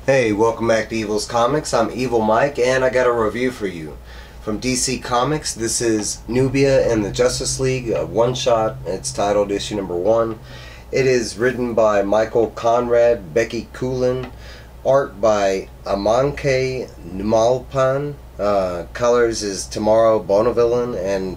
Hey, welcome back to Evil's Comics. I'm Evil Mike, and I got a review for you. From DC Comics, this is Nubia and the Justice League, a one-shot. It's titled issue number 1. It is written by Michael Conrad, Becky Cloonan, art by Amancay Natuelpan, colors is Tamra Bonvillian, and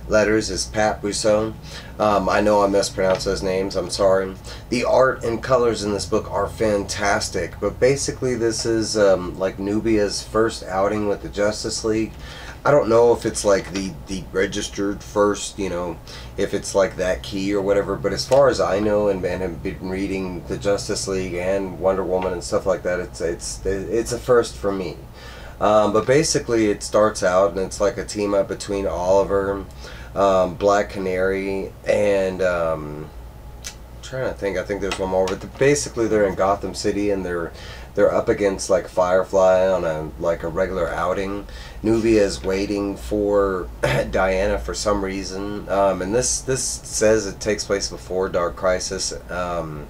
letters is Pat Brosseau. I know I mispronounced those names, I'm sorry. The art and colors in this book are fantastic, but basically this is like Nubia's first outing with the Justice League. I don't know if it's like the registered first, you know, if it's like that key or whatever, but as far as I know and have been reading the Justice League and Wonder Woman and stuff like that, it's a first for me. But basically it starts out and it's like a team up between Oliver, Black Canary, and I'm trying to think, I think there's one more, but basically they're in Gotham City and they're up against like Firefly on a regular outing. Nubia is waiting for Diana for some reason, and this says it takes place before Dark Crisis, and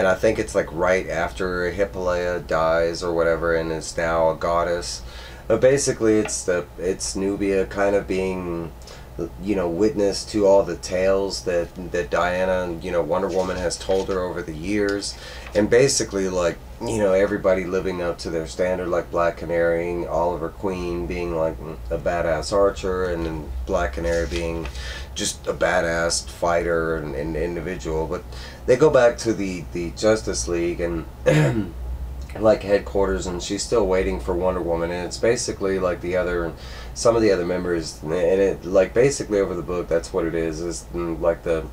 I think it's like right after Hippolyta dies or whatever and is now a goddess. But basically it's Nubia kind of being, you know, witness to all the tales that Diana, you know, Wonder Woman has told her over the years, and basically like, you know, everybody living up to their standard, like Black Canary, Oliver Queen being like a badass archer, and then Black Canary being just a badass fighter and individual. But they go back to the Justice League and like headquarters, and she's still waiting for Wonder Woman, and it's basically like some of the other members, and it like basically over the book that's what it is like the,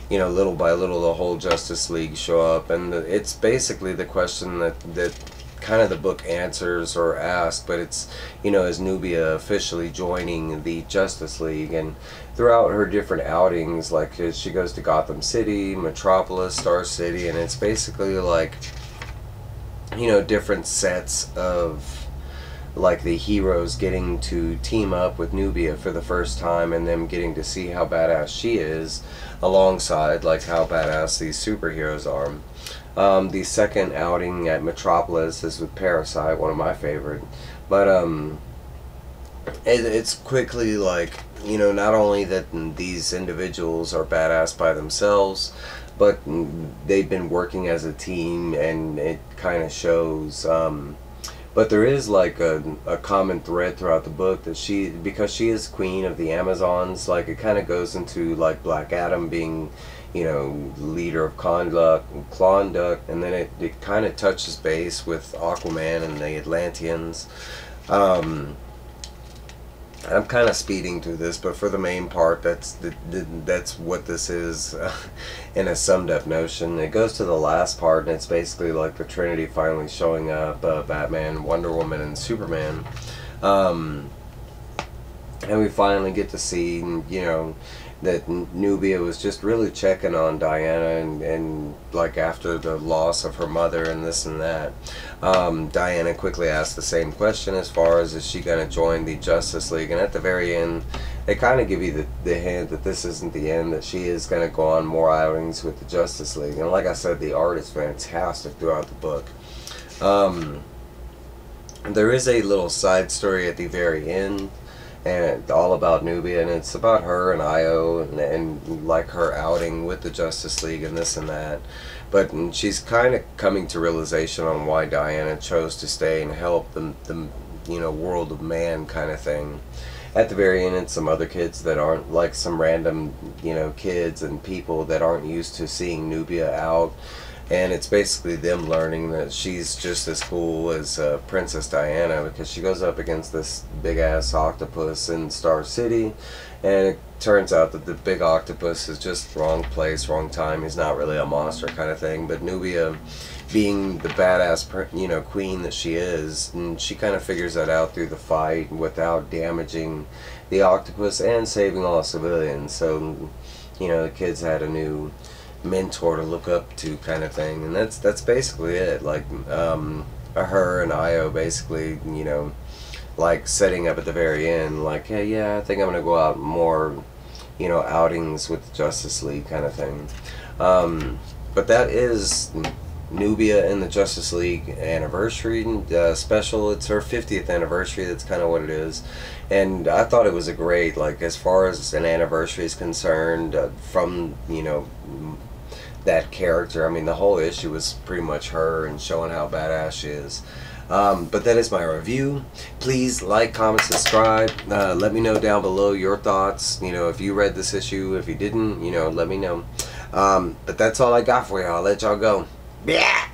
you know, little by little the whole Justice League show up, and it's basically the question that kind of the book answers or asks, but it's, you know, is Nubia officially joining the Justice League? And throughout her different outings, like she goes to Gotham City, Metropolis, Star City, and it's basically like, you know, different sets of like the heroes getting to team up with Nubia for the first time, and them getting to see how badass she is alongside like how badass these superheroes are. The second outing at Metropolis is with Parasite, one of my favorite, but it's quickly like, you know, not only that these individuals are badass by themselves, but they've been working as a team, and it kind of shows. But there is like a common thread throughout the book that because she is queen of the Amazons, like it kind of goes into like Black Adam being, you know, leader of Klondike, and then it kind of touches base with Aquaman and the Atlanteans. I'm kind of speeding through this, but for the main part, that's what this is in a summed up notion. It goes to the last part, and it's basically like the Trinity finally showing up, Batman, Wonder Woman, and Superman. And we finally get to see, you know, that Nubia was just really checking on Diana, and like after the loss of her mother and this and that, Diana quickly asked the same question as far as is she going to join the Justice League, and at the very end they kind of give you the hint that this isn't the end, that she is going to go on more outings with the Justice League. And like I said, the art is fantastic throughout the book. There is a little side story at the very end, and all about Nubia, and it's about her and Io and like her outing with the Justice League and this and that. But she's kind of coming to realization on why Diana chose to stay and help the you know, world of man kind of thing. At the very end, it's some other kids that aren't, like some random, you know, kids and people that aren't used to seeing Nubia out. And it's basically them learning that she's just as cool as Princess Diana, because she goes up against this big-ass octopus in Star City, and it turns out that the big octopus is just wrong place, wrong time. He's not really a monster kind of thing, but Nubia, being the badass, you know, queen that she is, and she kind of figures that out through the fight without damaging the octopus and saving all the civilians. So, you know, the kids had a new mentor to look up to kind of thing, and that's basically it. Like her and Io basically, you know, like setting up at the very end, like, hey, yeah, I think I'm gonna go out more, you know, outings with the Justice League kind of thing. But that is Nubia in the Justice League anniversary special. It's her 50th anniversary. That's kind of what it is. And I thought it was a great, like, as far as an anniversary is concerned, from, you know, that character. I mean, the whole issue was pretty much her and showing how badass she is. But that is my review. Please like, comment, subscribe. Let me know down below your thoughts. You know, if you read this issue, if you didn't, you know, let me know. But that's all I got for y'all. I'll let y'all go. Yeah.